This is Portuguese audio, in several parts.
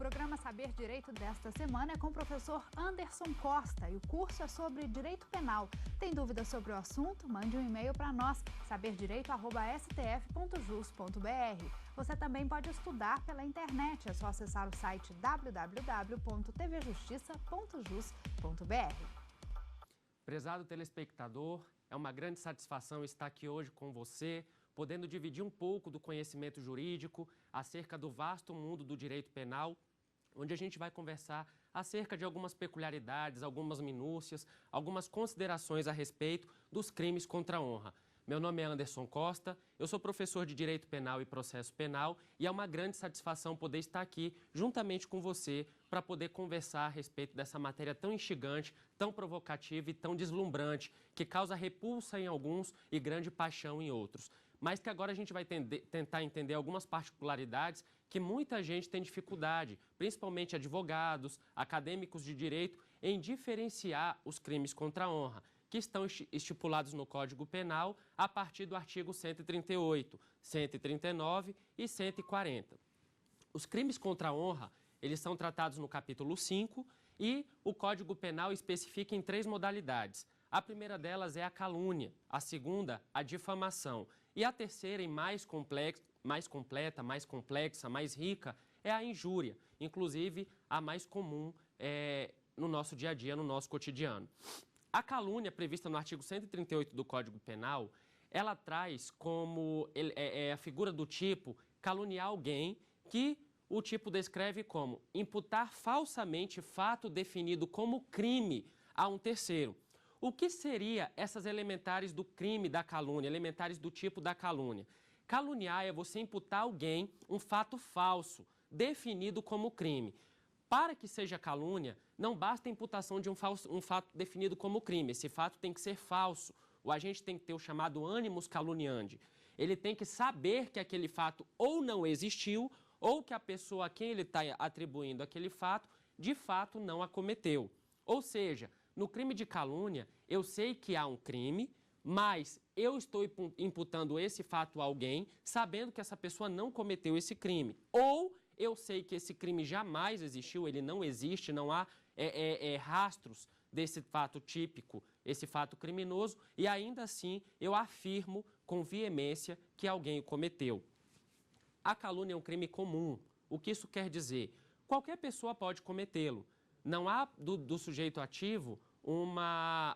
programa Saber Direito desta semana é com o professor Anderson Costa e o curso é sobre Direito Penal. Tem dúvidas sobre o assunto? Mande um e-mail para nós, saberdireito@stf.jus.br. Você também pode estudar pela internet, é só acessar o site www.tvjustiça.jus.br. Prezado telespectador, é uma grande satisfação estar aqui hoje com você, podendo dividir um pouco do conhecimento jurídico acerca do vasto mundo do direito penal, onde a gente vai conversar acerca de algumas peculiaridades, algumas minúcias, algumas considerações a respeito dos crimes contra a honra. Meu nome é Anderson Costa, eu sou professor de Direito Penal e Processo Penal e é uma grande satisfação poder estar aqui juntamente com você para poder conversar a respeito dessa matéria tão instigante, tão provocativa e tão deslumbrante, que causa repulsa em alguns e grande paixão em outros. Mas que agora a gente vai tentar entender algumas particularidades que muita gente tem dificuldade, principalmente advogados, acadêmicos de direito, em diferenciar os crimes contra a honra, que estão estipulados no Código Penal a partir do artigo 138, 139 e 140. Os crimes contra a honra, eles são tratados no capítulo 5 e o Código Penal especifica em 3 modalidades. A primeira delas é a calúnia, a segunda, a difamação e a terceira e mais completa, mais complexa, mais rica, é a injúria, inclusive a mais comum no nosso dia a dia, no nosso cotidiano. A calúnia, prevista no artigo 138 do Código Penal, ela traz como a figura do tipo caluniar alguém que o tipo descreve como imputar falsamente fato definido como crime a um terceiro. O que seria essas elementares do crime da calúnia, elementares do tipo da calúnia? Caluniar é você imputar a alguém um fato falso, definido como crime. Para que seja calúnia, não basta a imputação de um fato definido como crime. Esse fato tem que ser falso. O agente tem que ter o chamado animus caluniandi. Ele tem que saber que aquele fato ou não existiu, ou que a pessoa a quem ele está atribuindo aquele fato, de fato não a cometeu. Ou seja, no crime de calúnia, eu sei que há um crime, mas eu estou imputando esse fato a alguém, sabendo que essa pessoa não cometeu esse crime. Ou eu sei que esse crime jamais existiu, ele não existe, não há rastros desse fato típico, esse fato criminoso, e ainda assim eu afirmo com veemência que alguém o cometeu. A calúnia é um crime comum. O que isso quer dizer? Qualquer pessoa pode cometê-lo. Não há do sujeito ativo uma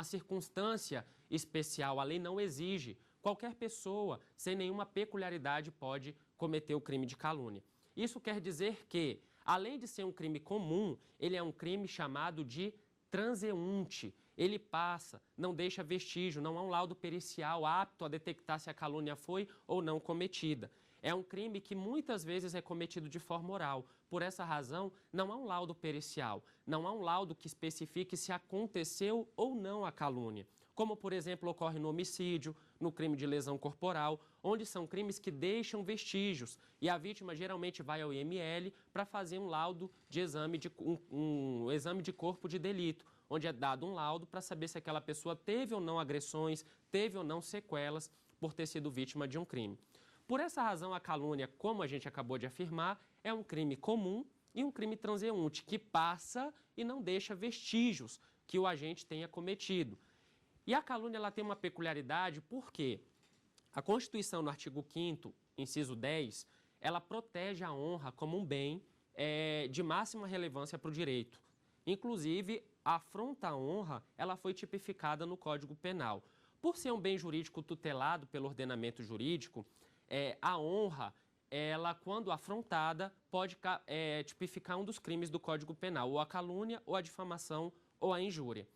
circunstância especial, a lei não exige. Qualquer pessoa, sem nenhuma peculiaridade, pode cometer o crime de calúnia. Isso quer dizer que, além de ser um crime comum, ele é um crime chamado de transeunte. Ele passa, não deixa vestígio, não há um laudo pericial apto a detectar se a calúnia foi ou não cometida. É um crime que muitas vezes é cometido de forma oral. Por essa razão, não há um laudo pericial, não há um laudo que especifique se aconteceu ou não a calúnia. Como, por exemplo, ocorre no homicídio, no crime de lesão corporal, onde são crimes que deixam vestígios e a vítima geralmente vai ao IML para fazer um laudo de exame um exame de corpo de delito, onde é dado um laudo para saber se aquela pessoa teve ou não agressões, teve ou não sequelas por ter sido vítima de um crime. Por essa razão, a calúnia, como a gente acabou de afirmar, é um crime comum e um crime transeunte, que passa e não deixa vestígios que o agente tenha cometido. E a calúnia ela tem uma peculiaridade porque a Constituição, no artigo 5º, inciso 10, ela protege a honra como um bem de máxima relevância para o direito. Inclusive, a afronta à honra ela foi tipificada no Código Penal. Por ser um bem jurídico tutelado pelo ordenamento jurídico, a honra, ela, quando afrontada, pode tipificar um dos crimes do Código Penal, ou a calúnia, ou a difamação, ou a injúria.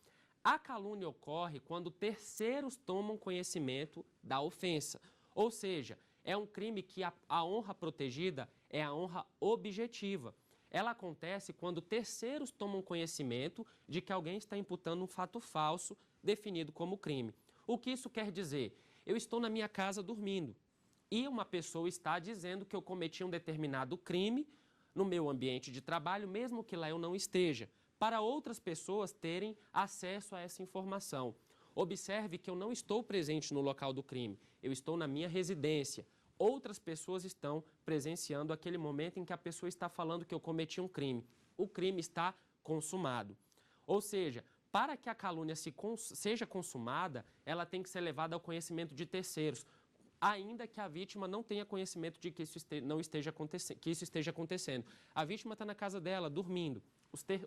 A calúnia ocorre quando terceiros tomam conhecimento da ofensa, ou seja, é um crime que a honra protegida é a honra objetiva. Ela acontece quando terceiros tomam conhecimento de que alguém está imputando um fato falso definido como crime. O que isso quer dizer? Eu estou na minha casa dormindo e uma pessoa está dizendo que eu cometi um determinado crime no meu ambiente de trabalho, mesmo que lá eu não esteja, para outras pessoas terem acesso a essa informação. Observe que eu não estou presente no local do crime, eu estou na minha residência. outras pessoas estão presenciando aquele momento em que a pessoa está falando que eu cometi um crime. O crime está consumado. Ou seja, para que a calúnia seja consumada, ela tem que ser levada ao conhecimento de terceiros, ainda que a vítima não tenha conhecimento de que isso esteja acontecendo. A vítima está na casa dela, dormindo.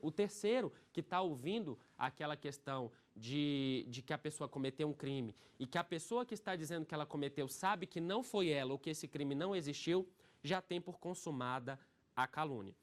O terceiro que está ouvindo aquela questão de que a pessoa cometeu um crime e que a pessoa que está dizendo que ela cometeu sabe que não foi ela ou que esse crime não existiu, já tem por consumada a calúnia.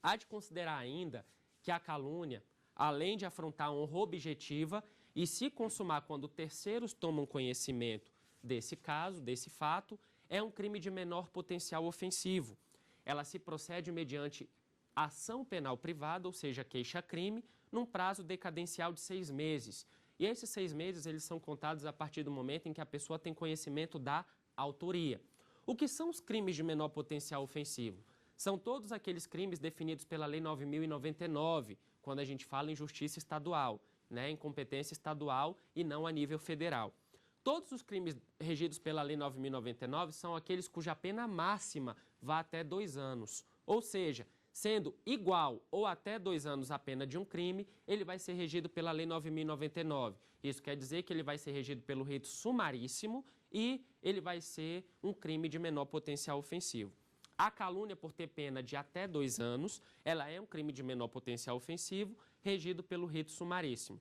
Há de considerar ainda que a calúnia, além de afrontar a honra objetiva e se consumar quando terceiros tomam conhecimento desse caso, desse fato, é um crime de menor potencial ofensivo. Ela se procede mediante ação penal privada, ou seja, queixa-crime, num prazo decadencial de 6 meses. E esses 6 meses eles são contados a partir do momento em que a pessoa tem conhecimento da autoria. O que são os crimes de menor potencial ofensivo? São todos aqueles crimes definidos pela Lei 9.099, quando a gente fala em justiça estadual, né, em competência estadual e não a nível federal. Todos os crimes regidos pela Lei 9.099 são aqueles cuja pena máxima vá até 2 anos. Ou seja, sendo igual ou até 2 anos a pena de um crime, ele vai ser regido pela Lei 9.099. Isso quer dizer que ele vai ser regido pelo rito sumaríssimo e ele vai ser um crime de menor potencial ofensivo. A calúnia, por ter pena de até 2 anos, ela é um crime de menor potencial ofensivo, regido pelo rito sumaríssimo.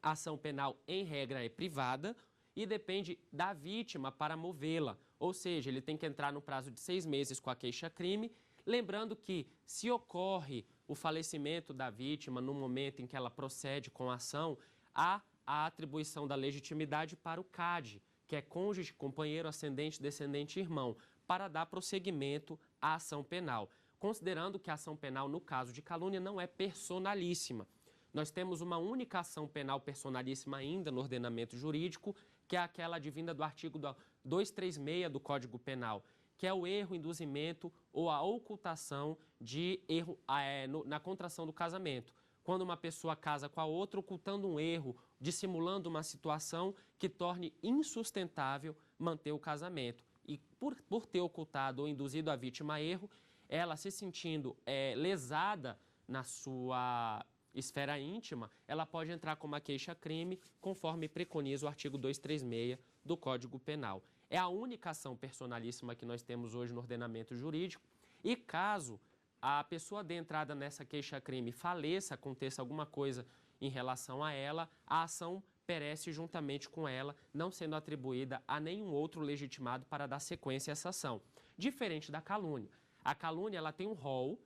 A ação penal, em regra, é privada e depende da vítima para movê-la. Ou seja, ele tem que entrar no prazo de 6 meses com a queixa-crime, lembrando que, se ocorre o falecimento da vítima no momento em que ela procede com a ação, há a atribuição da legitimidade para o CAD, que é cônjuge, companheiro, ascendente, descendente e irmão, para dar prosseguimento à ação penal, considerando que a ação penal, no caso de calúnia, não é personalíssima. Nós temos uma única ação penal personalíssima ainda no ordenamento jurídico, que é aquela advinda do artigo 236 do Código Penal, que é o erro, induzimento ou a ocultação de erro na contração do casamento. Quando uma pessoa casa com a outra, ocultando um erro, dissimulando uma situação que torne insustentável manter o casamento. E por ter ocultado ou induzido a vítima a erro, ela se sentindo lesada na sua esfera íntima, ela pode entrar com uma queixa-crime, conforme preconiza o artigo 236 do Código Penal. É a única ação personalíssima que nós temos hoje no ordenamento jurídico e caso a pessoa dê entrada nessa queixa-crime faleça, aconteça alguma coisa em relação a ela, a ação perece juntamente com ela, não sendo atribuída a nenhum outro legitimado para dar sequência a essa ação. Diferente da calúnia. A calúnia ela tem um rol,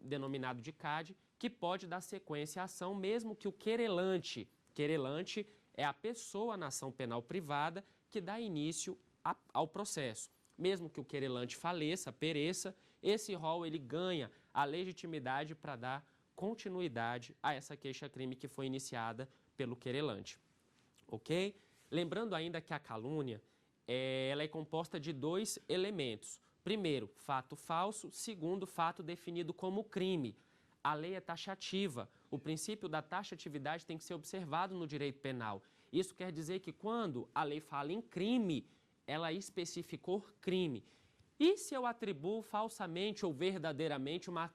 denominado de CAD, que pode dar sequência à ação, mesmo que o querelante é a pessoa na ação penal privada que dá início ao processo. Mesmo que o querelante faleça, pereça, esse rol ele ganha a legitimidade para dar continuidade a essa queixa-crime que foi iniciada pelo querelante. Ok? Lembrando ainda que a calúnia ela é composta de 2 elementos. Primeiro, fato falso. Segundo, fato definido como crime. A lei é taxativa. O princípio da taxatividade tem que ser observado no direito penal. Isso quer dizer que quando a lei fala em crime, ela especificou crime. E se eu atribuo falsamente ou verdadeiramente uma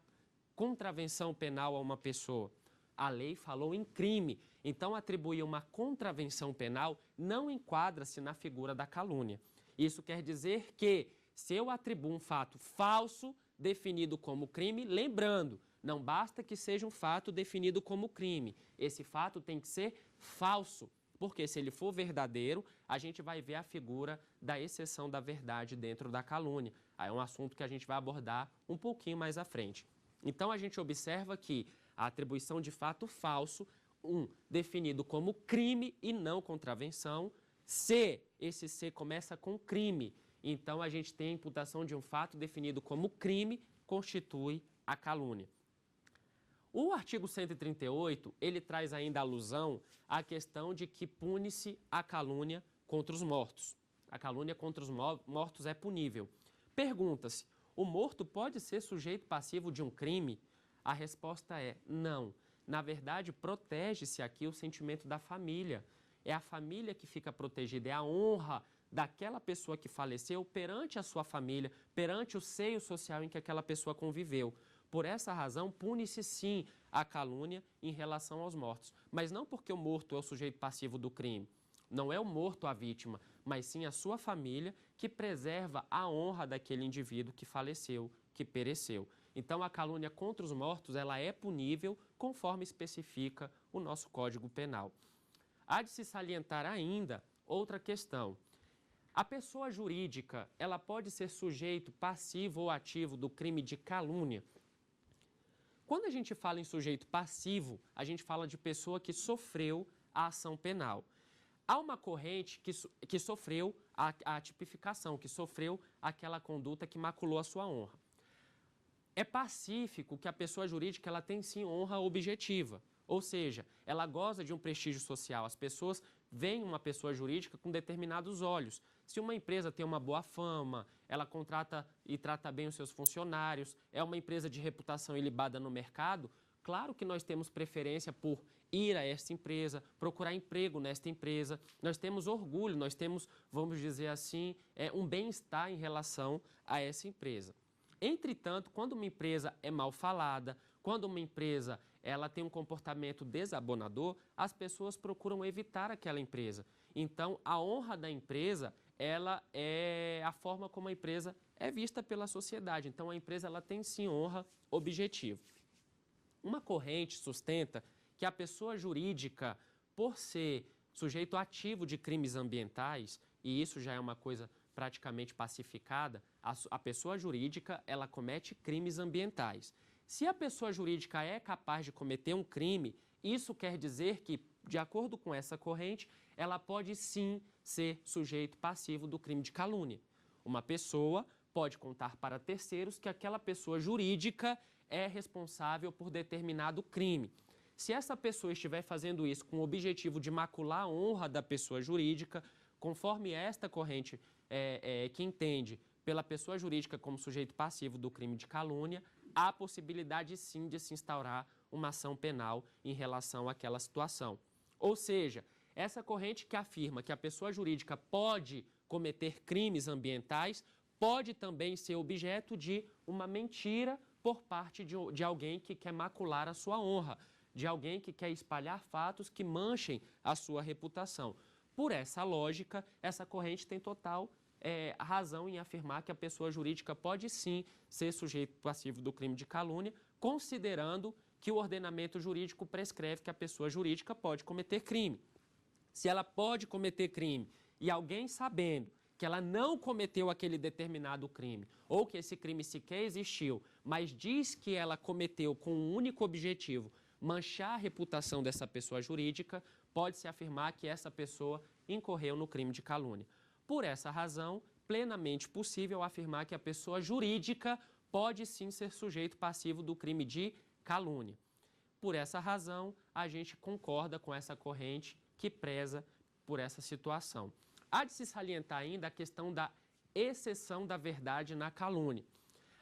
contravenção penal a uma pessoa? A lei falou em crime. Então, atribuir uma contravenção penal não enquadra-se na figura da calúnia. Isso quer dizer que, se eu atribuo um fato falso definido como crime, lembrando, não basta que seja um fato definido como crime. Esse fato tem que ser falso, porque se ele for verdadeiro, a gente vai ver a figura da exceção da verdade dentro da calúnia. Aí é um assunto que a gente vai abordar um pouquinho mais à frente. Então, a gente observa que a atribuição de fato falso, definido como crime e não contravenção. Se esse C começa com crime, então a gente tem a imputação de um fato definido como crime, constitui a calúnia. O artigo 138, ele traz ainda alusão à questão de que pune-se a calúnia contra os mortos. A calúnia contra os mortos é punível. Pergunta-se, o morto pode ser sujeito passivo de um crime? A resposta é não. Na verdade, protege-se aqui o sentimento da família. É a família que fica protegida, é a honra daquela pessoa que faleceu perante a sua família, perante o seio social em que aquela pessoa conviveu. Por essa razão, pune-se sim a calúnia em relação aos mortos. Mas não porque o morto é o sujeito passivo do crime. Não é o morto a vítima, mas sim a sua família que preserva a honra daquele indivíduo que faleceu, que pereceu. Então, a calúnia contra os mortos, ela é punível conforme especifica o nosso Código Penal. Há de se salientar ainda outra questão. A pessoa jurídica, ela pode ser sujeito passivo ou ativo do crime de calúnia? Quando a gente fala em sujeito passivo, a gente fala de pessoa que sofreu a ação penal. Há uma corrente que sofreu a tipificação, que sofreu aquela conduta que maculou a sua honra. É pacífico que a pessoa jurídica ela tem sim honra objetiva, ou seja, ela goza de um prestígio social. As pessoas veem uma pessoa jurídica com determinados olhos. Se uma empresa tem uma boa fama, ela contrata e trata bem os seus funcionários, é uma empresa de reputação ilibada no mercado, claro que nós temos preferência por ir a esta empresa, procurar emprego nesta empresa. Nós temos orgulho, nós temos, vamos dizer assim, um bem-estar em relação a essa empresa. Entretanto, quando uma empresa é mal falada, quando uma empresa ela tem um comportamento desabonador, as pessoas procuram evitar aquela empresa. Então, a honra da empresa, ela é a forma como a empresa é vista pela sociedade. Então, a empresa ela tem sim honra objetiva. Uma corrente sustenta que a pessoa jurídica, por ser sujeito ativo de crimes ambientais, e isso já é uma coisa praticamente pacificada, a pessoa jurídica ela comete crimes ambientais. Se a pessoa jurídica é capaz de cometer um crime, isso quer dizer que, de acordo com essa corrente, ela pode sim ser sujeito passivo do crime de calúnia. Uma pessoa pode contar para terceiros que aquela pessoa jurídica é responsável por determinado crime. Se essa pessoa estiver fazendo isso com o objetivo de macular a honra da pessoa jurídica, conforme esta corrente que entende pela pessoa jurídica como sujeito passivo do crime de calúnia, há possibilidade sim de se instaurar uma ação penal em relação àquela situação. Ou seja, essa corrente que afirma que a pessoa jurídica pode cometer crimes ambientais pode também ser objeto de uma mentira por parte de alguém que quer macular a sua honra, de alguém que quer espalhar fatos que manchem a sua reputação. Por essa lógica, essa corrente tem total razão em afirmar que a pessoa jurídica pode sim ser sujeito passivo do crime de calúnia, considerando que o ordenamento jurídico prescreve que a pessoa jurídica pode cometer crime. Se ela pode cometer crime e alguém sabendo que ela não cometeu aquele determinado crime, ou que esse crime sequer existiu, mas diz que ela cometeu com um único objetivo, manchar a reputação dessa pessoa jurídica, pode-se afirmar que essa pessoa incorreu no crime de calúnia. Por essa razão, plenamente possível afirmar que a pessoa jurídica pode sim ser sujeito passivo do crime de calúnia. Por essa razão, a gente concorda com essa corrente que preza por essa situação. Há de se salientar ainda a questão da exceção da verdade na calúnia.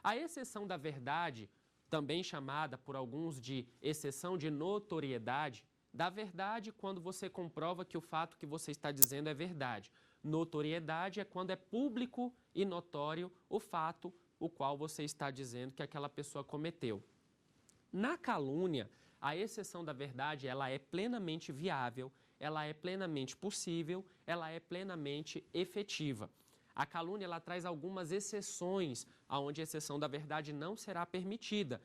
A exceção da verdade, também chamada por alguns de exceção de notoriedade, da verdade quando você comprova que o fato que você está dizendo é verdade. Notoriedade é quando é público e notório o fato o qual você está dizendo que aquela pessoa cometeu. Na calúnia, a exceção da verdade ela é plenamente viável, ela é plenamente possível, ela é plenamente efetiva. A calúnia ela traz algumas exceções, onde a exceção da verdade não será permitida.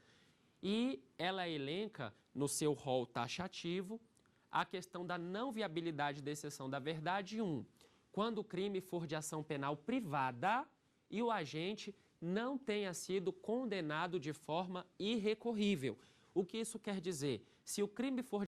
E ela elenca no seu rol taxativo a questão da não viabilidade da exceção da verdade. Quando o crime for de ação penal privada e o agente não tenha sido condenado de forma irrecorrível. O que isso quer dizer? Se o crime for